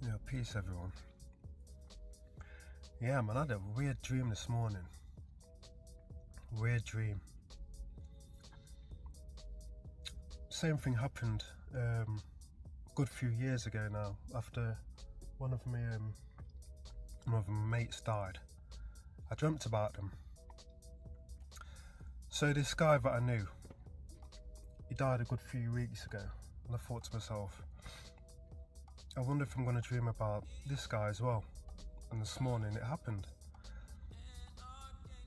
Yeah, peace everyone. Yeah, man, I had a weird dream this morning. Weird dream. Same thing happened a good few years ago now. After one of my mates died, I dreamt about them. So this guy that I knew, he died a good few weeks ago, and I thought to myself, I wonder if I'm going to dream about this guy as well. And this morning it happened.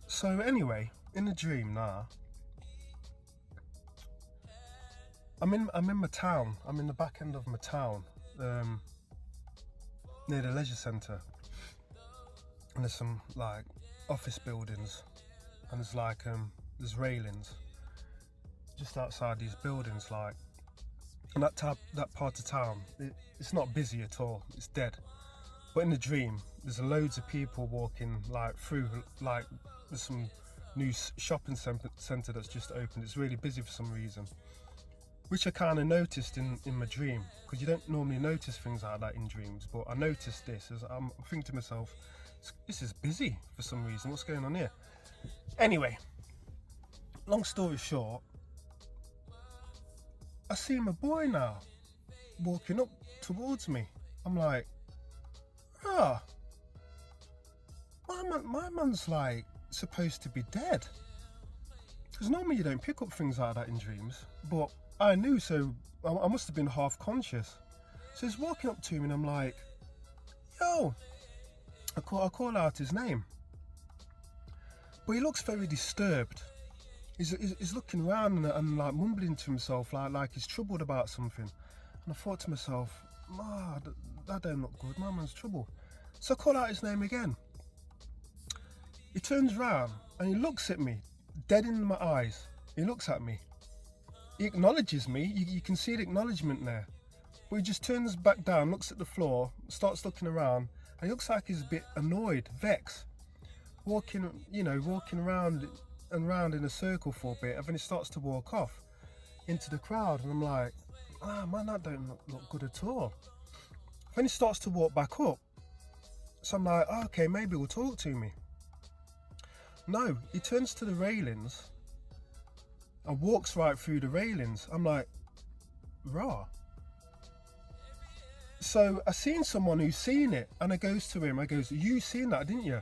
So anyway, in the dream now, I'm in my town. I'm in the back end of my town, near the leisure centre. And there's some like office buildings, and there's railings just outside these buildings, like. And that part of town, it's not busy at all. It's dead. But in the dream, there's loads of people walking like through, like there's some new shopping centre that's just opened. It's really busy for some reason, which I kind of noticed in my dream, because you don't normally notice things like that in dreams. But I noticed this as I'm thinking to myself, this is busy for some reason. What's going on here? Anyway, long story short, I see my boy now walking up towards me. I'm like, my man's like supposed to be dead. Because normally you don't pick up things like that in dreams. But I knew, so I must have been half conscious. So he's walking up to me and I'm like, yo. I call out his name. But he looks very disturbed. He's looking around and like mumbling to himself, like he's troubled about something. And I thought to myself, that don't look good. My man's troubled. So I call out his name again. He turns around and he looks at me, dead in my eyes. He looks at me. He acknowledges me. You can see the acknowledgement there. But he just turns back down, looks at the floor, starts looking around, and he looks like he's a bit annoyed, vexed, walking around and round in a circle for a bit, and then he starts to walk off into the crowd, and I'm like, man, that don't look good at all. Then he starts to walk back up, so I'm like, okay, maybe he'll talk to me. No, he turns to the railings and walks right through the railings. I'm like, rah. So I seen someone who's seen it, and I goes to him, I goes, you seen that, didn't you?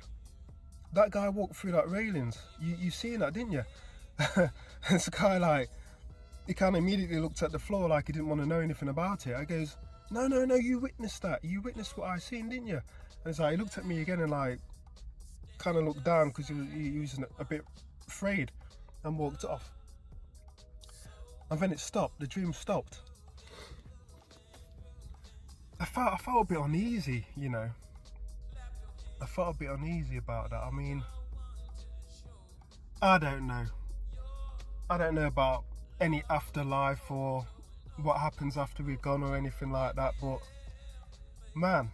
That guy walked through that railings. You seen that, didn't you? And this guy, like, he kind of immediately looked at the floor like he didn't want to know anything about it. I goes, no, you witnessed that. You witnessed what I seen, didn't you? And it's like, he looked at me again and like, kind of looked down because he was a bit afraid, and walked off. And then it stopped. The dream stopped. I felt a bit uneasy, you know. I felt a bit uneasy about that. I mean, I don't know. I don't know about any afterlife or what happens after we're gone or anything like that, but man,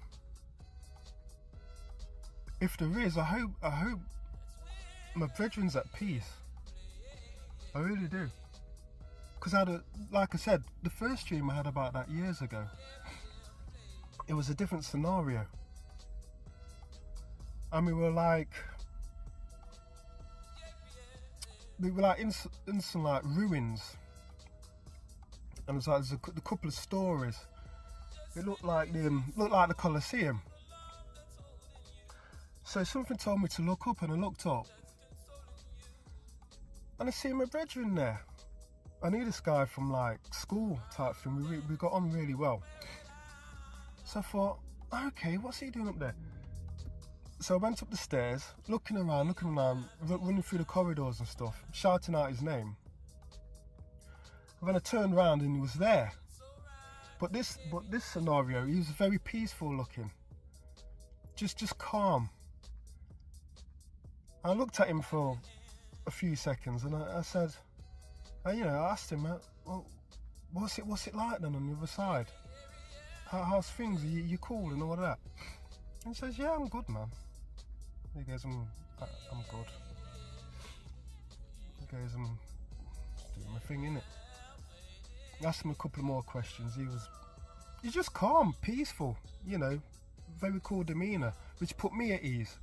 if there is, I hope my brethren's at peace. I really do. Because like I said, the first dream I had about that years ago, it was a different scenario. And we were like in some like ruins, and it was like there's a couple of stories. It looked like the Colosseum. So something told me to look up, and I looked up, and I see my brethren there. I knew this guy from like school type thing. We got on really well. So I thought, okay, what's he doing up there? So I went up the stairs, looking around, running through the corridors and stuff, shouting out his name. And then I turned around and he was there. But this scenario, he was very peaceful looking, just calm. I looked at him for a few seconds, and I said, I asked him, well, what's it like then on the other side? How's things? Are you cool and all that? And he says, yeah, I'm good, man. He goes, I'm good. He goes, I'm just doing my thing, innit? I asked him a couple of more questions. He you're just calm, peaceful, you know, very cool demeanour, which put me at ease.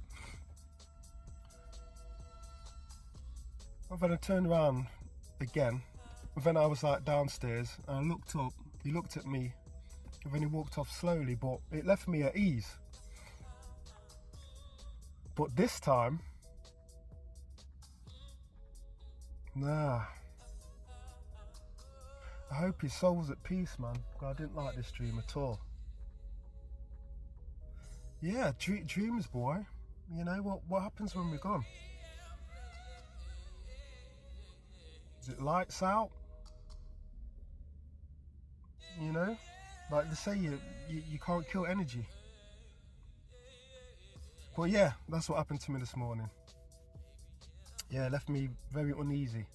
And then I turned around again, and then I was like downstairs, and I looked up, he looked at me, and then he walked off slowly, but it left me at ease. But this time, nah. I hope his soul's at peace, man, because I didn't like this dream at all. Yeah, dreams, boy. You know, what happens when we're gone? Is it lights out? You know? Like they say, you can't kill energy. But yeah, that's what happened to me this morning. Yeah, it left me very uneasy.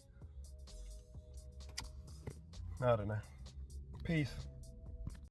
I don't know. Peace.